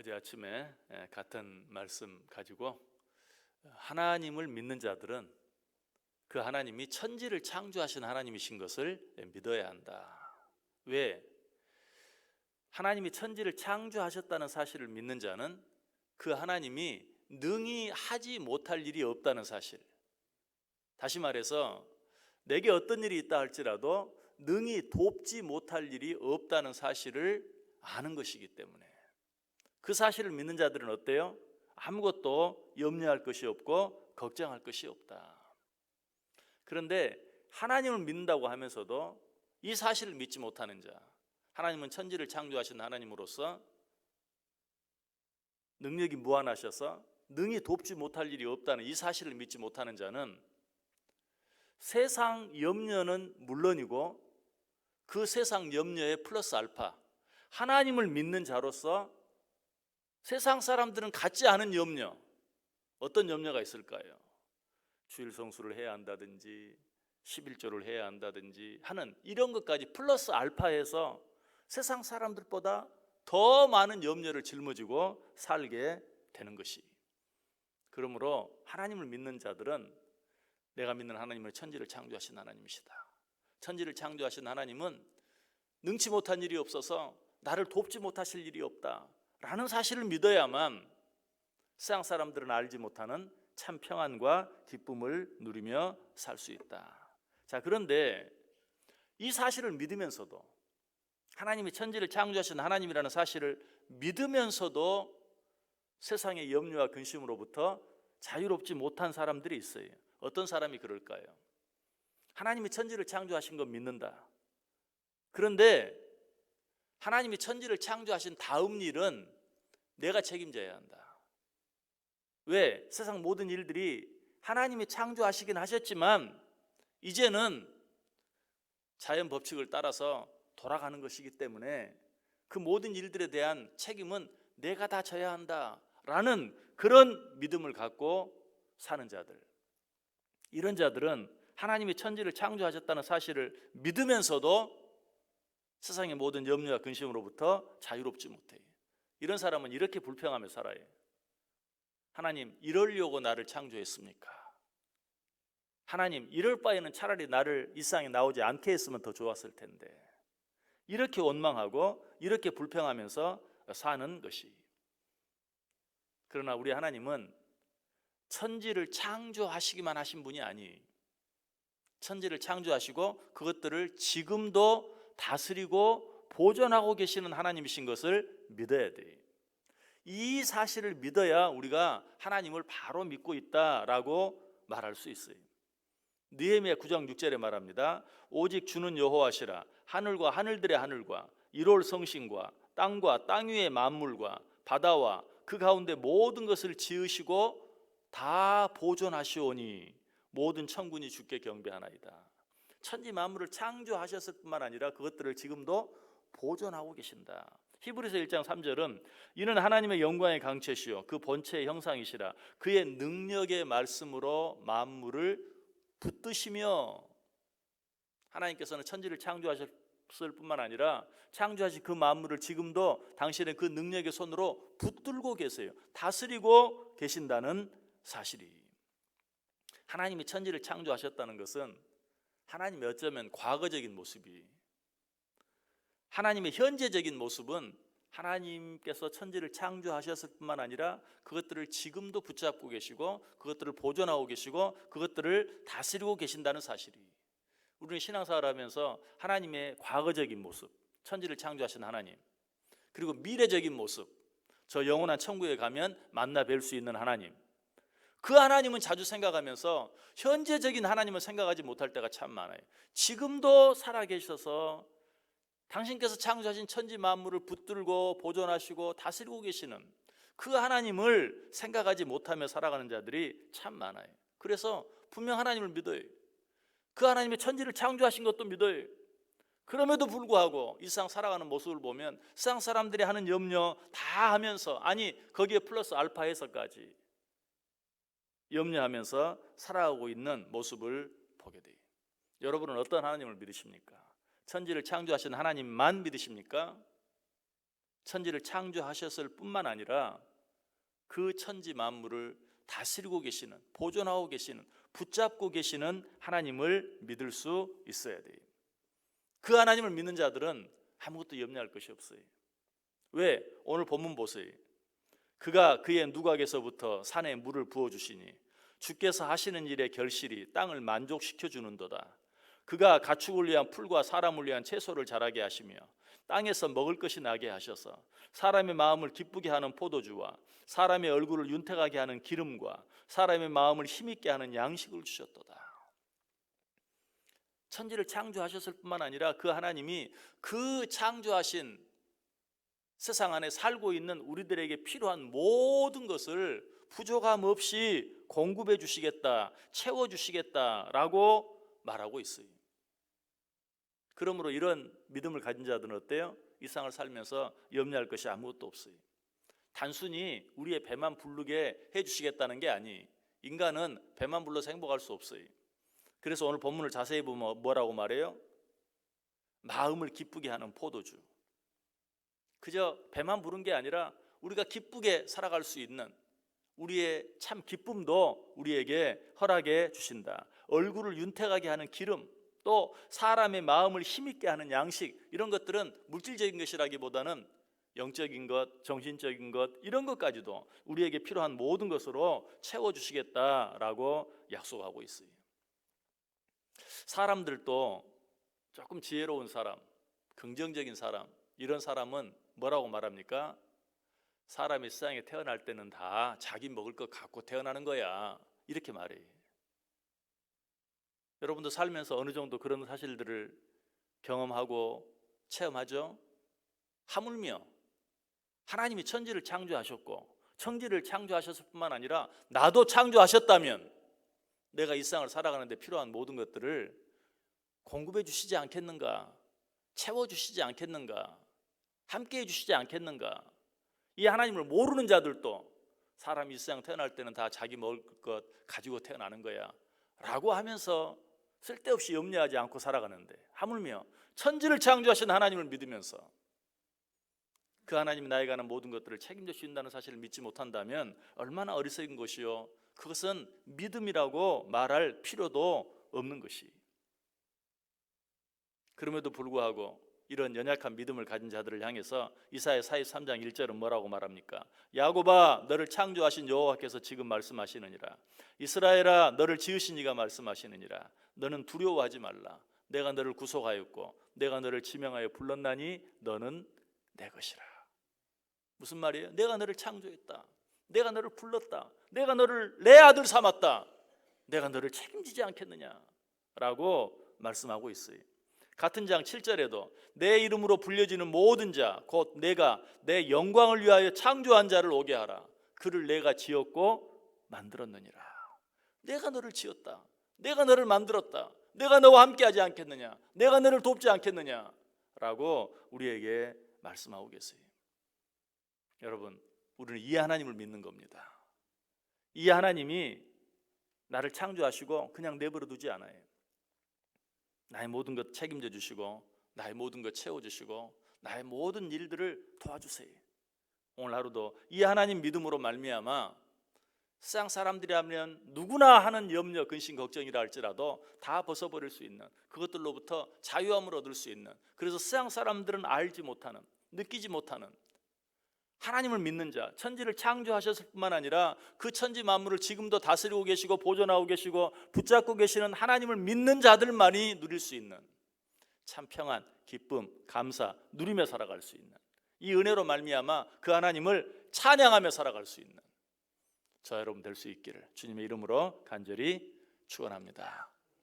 어제 아침에 같은 말씀 가지고 하나님을 믿는 자들은 그 하나님이 천지를 창조하신 하나님이신 것을 믿어야 한다. 왜? 하나님이 천지를 창조하셨다는 사실을 믿는 자는 그 하나님이 능히 하지 못할 일이 없다는 사실, 다시 말해서 내게 어떤 일이 있다 할지라도 능히 돕지 못할 일이 없다는 사실을 아는 것이기 때문에, 그 사실을 믿는 자들은 어때요? 아무것도 염려할 것이 없고 걱정할 것이 없다. 그런데 하나님을 믿는다고 하면서도 이 사실을 믿지 못하는 자, 하나님은 천지를 창조하신 하나님으로서 능력이 무한하셔서 능히 돕지 못할 일이 없다는 이 사실을 믿지 못하는 자는 세상 염려는 물론이고 그 세상 염려에 플러스 알파, 하나님을 믿는 자로서 세상 사람들은 갖지 않은 염려, 어떤 염려가 있을까요? 주일 성수를 해야 한다든지 11조를 해야 한다든지 하는 이런 것까지 플러스 알파해서 세상 사람들보다 더 많은 염려를 짊어지고 살게 되는 것이, 그러므로 하나님을 믿는 자들은 내가 믿는 하나님은 천지를 창조하신 하나님이시다. 천지를 창조하신 하나님은 능치 못한 일이 없어서 나를 돕지 못하실 일이 없다 라는 사실을 믿어야만 세상 사람들은 알지 못하는 참 평안과 기쁨을 누리며 살 수 있다. 자, 그런데 이 사실을 믿으면서도, 하나님이 천지를 창조하신 하나님이라는 사실을 믿으면서도 세상의 염려와 근심으로부터 자유롭지 못한 사람들이 있어요. 어떤 사람이 그럴까요? 하나님이 천지를 창조하신 건 믿는다. 그런데 하나님이 천지를 창조하신 다음 일은 내가 책임져야 한다. 왜? 세상 모든 일들이 하나님이 창조하시긴 하셨지만 이제는 자연 법칙을 따라서 돌아가는 것이기 때문에 그 모든 일들에 대한 책임은 내가 다 져야 한다라는 그런 믿음을 갖고 사는 자들, 이런 자들은 하나님이 천지를 창조하셨다는 사실을 믿으면서도 세상의 모든 염려와 근심으로부터 자유롭지 못해요. 이런 사람은 이렇게 불평하며 살아요. 하나님, 이러려고 나를 창조했습니까? 하나님, 이럴 바에는 차라리 나를 이 세상에 나오지 않게 했으면 더 좋았을 텐데, 이렇게 원망하고 이렇게 불평하면서 사는 것이. 그러나 우리 하나님은 천지를 창조하시기만 하신 분이 아니에요. 천지를 창조하시고 그것들을 지금도 다스리고 보존하고 계시는 하나님이신 것을 믿어야 돼요. 이 사실을 믿어야 우리가 하나님을 바로 믿고 있다라고 말할 수 있어요. 느헤미야 9장 6절에 말합니다. 오직 주는 여호와시라. 하늘과 하늘들의 하늘과 일월 성신과 땅과 땅 위의 만물과 바다와 그 가운데 모든 것을 지으시고 다 보존하시오니 모든 천군이 주께 경배하나이다. 천지 만물을 창조하셨을 뿐만 아니라 그것들을 지금도 보존하고 계신다. 히브리서 1장 3절은 이는 하나님의 영광의 강체시요 그 본체의 형상이시라. 그의 능력의 말씀으로 만물을 붙드시며, 하나님께서는 천지를 창조하셨을 뿐만 아니라 창조하신 그 만물을 지금도 당신의 그 능력의 손으로 붙들고 계세요. 다스리고 계신다는 사실이. 하나님이 천지를 창조하셨다는 것은 하나님의 어쩌면 과거적인 모습이, 하나님의 현재적인 모습은 하나님께서 천지를 창조하셨을 뿐만 아니라 그것들을 지금도 붙잡고 계시고 그것들을 보존하고 계시고 그것들을 다스리고 계신다는 사실이. 우리는 신앙생활을 하면서 하나님의 과거적인 모습, 천지를 창조하신 하나님, 그리고 미래적인 모습, 저 영원한 천국에 가면 만나 뵐 수 있는 하나님, 그 하나님은 자주 생각하면서 현재적인 하나님을 생각하지 못할 때가 참 많아요. 지금도 살아계셔서 당신께서 창조하신 천지 만물을 붙들고 보존하시고 다스리고 계시는 그 하나님을 생각하지 못하며 살아가는 자들이 참 많아요. 그래서 분명 하나님을 믿어요. 그 하나님의 천지를 창조하신 것도 믿어요. 그럼에도 불구하고 이 세상 살아가는 모습을 보면 세상 사람들이 하는 염려 다 하면서, 아니 거기에 플러스 알파 해서까지 염려하면서 살아가고 있는 모습을 보게 돼요. 여러분은 어떤 하나님을 믿으십니까? 천지를 창조하신 하나님만 믿으십니까? 천지를 창조하셨을 뿐만 아니라 그 천지 만물을 다스리고 계시는, 보존하고 계시는, 붙잡고 계시는 하나님을 믿을 수 있어야 돼요. 그 하나님을 믿는 자들은 아무것도 염려할 것이 없어요. 왜? 오늘 본문 보세요. 그가 그의 누각에서부터 산에 물을 부어주시니 주께서 하시는 일의 결실이 땅을 만족시켜 주는도다. 그가 가축을 위한 풀과 사람을 위한 채소를 자라게 하시며 땅에서 먹을 것이 나게 하셔서 사람의 마음을 기쁘게 하는 포도주와 사람의 얼굴을 윤택하게 하는 기름과 사람의 마음을 힘있게 하는 양식을 주셨도다. 천지를 창조하셨을 뿐만 아니라 그 하나님이 그 창조하신 세상 안에 살고 있는 우리들에게 필요한 모든 것을 부족함 없이 공급해 주시겠다, 채워 주시겠다라고 말하고 있어요. 그러므로 이런 믿음을 가진 자들은 어때요? 이 세상을 살면서 염려할 것이 아무것도 없어요. 단순히 우리의 배만 부르게 해주시겠다는 게 아니, 인간은 배만 불러서 행복할 수 없어요. 그래서 오늘 본문을 자세히 보면 뭐라고 말해요? 마음을 기쁘게 하는 포도주. 그저 배만 부른 게 아니라 우리가 기쁘게 살아갈 수 있는 우리의 참 기쁨도 우리에게 허락해 주신다. 얼굴을 윤택하게 하는 기름, 또 사람의 마음을 힘있게 하는 양식, 이런 것들은 물질적인 것이라기보다는 영적인 것, 정신적인 것, 이런 것까지도 우리에게 필요한 모든 것으로 채워주시겠다라고 약속하고 있어요. 사람들도 조금 지혜로운 사람, 긍정적인 사람, 이런 사람은 뭐라고 말합니까? 사람이 세상에 태어날 때는 다 자기 먹을 것 갖고 태어나는 거야, 이렇게 말해요. 여러분도 살면서 어느 정도 그런 사실들을 경험하고 체험하죠? 하물며 하나님이 천지를 창조하셨고 천지를 창조하셨을 뿐만 아니라 나도 창조하셨다면 내가 이 세상을 살아가는데 필요한 모든 것들을 공급해 주시지 않겠는가? 채워주시지 않겠는가? 함께해 주시지 않겠는가? 이 하나님을 모르는 자들도 사람이 이 세상 태어날 때는 다 자기 먹을 것 가지고 태어나는 거야 라고 하면서 쓸데없이 염려하지 않고 살아가는데, 하물며 천지를 창조하신 하나님을 믿으면서 그 하나님이 나에게 하는 모든 것들을 책임져 주신다는 사실을 믿지 못한다면 얼마나 어리석은 것이요, 그것은 믿음이라고 말할 필요도 없는 것이. 그럼에도 불구하고 이런 연약한 믿음을 가진 자들을 향해서 이사야 43장 1절은 뭐라고 말합니까? 야곱아, 너를 창조하신 여호와께서 지금 말씀하시느니라. 이스라엘아, 너를 지으신 이가 말씀하시느니라. 너는 두려워하지 말라. 내가 너를 구속하였고 내가 너를 지명하여 불렀나니 너는 내 것이라. 무슨 말이에요? 내가 너를 창조했다, 내가 너를 불렀다, 내가 너를 내 아들 삼았다, 내가 너를 책임지지 않겠느냐라고 말씀하고 있어요. 같은 장 7절에도 내 이름으로 불려지는 모든 자 곧 내가 내 영광을 위하여 창조한 자를 오게 하라. 그를 내가 지었고 만들었느니라. 내가 너를 지었다, 내가 너를 만들었다, 내가 너와 함께하지 않겠느냐, 내가 너를 돕지 않겠느냐라고 우리에게 말씀하고 계세요. 여러분, 우리는 이 하나님을 믿는 겁니다. 이 하나님이 나를 창조하시고 그냥 내버려 두지 않아요. 나의 모든 것 책임져 주시고 나의 모든 것 채워주시고 나의 모든 일들을 도와주세요. 오늘 하루도 이 하나님 믿음으로 말미암아 세상 사람들이 하면 누구나 하는 염려, 근심, 걱정이라 할지라도 다 벗어버릴 수 있는, 그것들로부터 자유함을 얻을 수 있는, 그래서 세상 사람들은 알지 못하는, 느끼지 못하는 하나님을 믿는 자, 천지를 창조하셨을 뿐만 아니라 그 천지 만물을 지금도 다스리고 계시고 보존하고 계시고 붙잡고 계시는 하나님을 믿는 자들만이 누릴 수 있는 참 평안, 기쁨, 감사, 누리며 살아갈 수 있는, 이 은혜로 말미암아 그 하나님을 찬양하며 살아갈 수 있는 저 여러분 될 수 있기를 주님의 이름으로 간절히 축원합니다.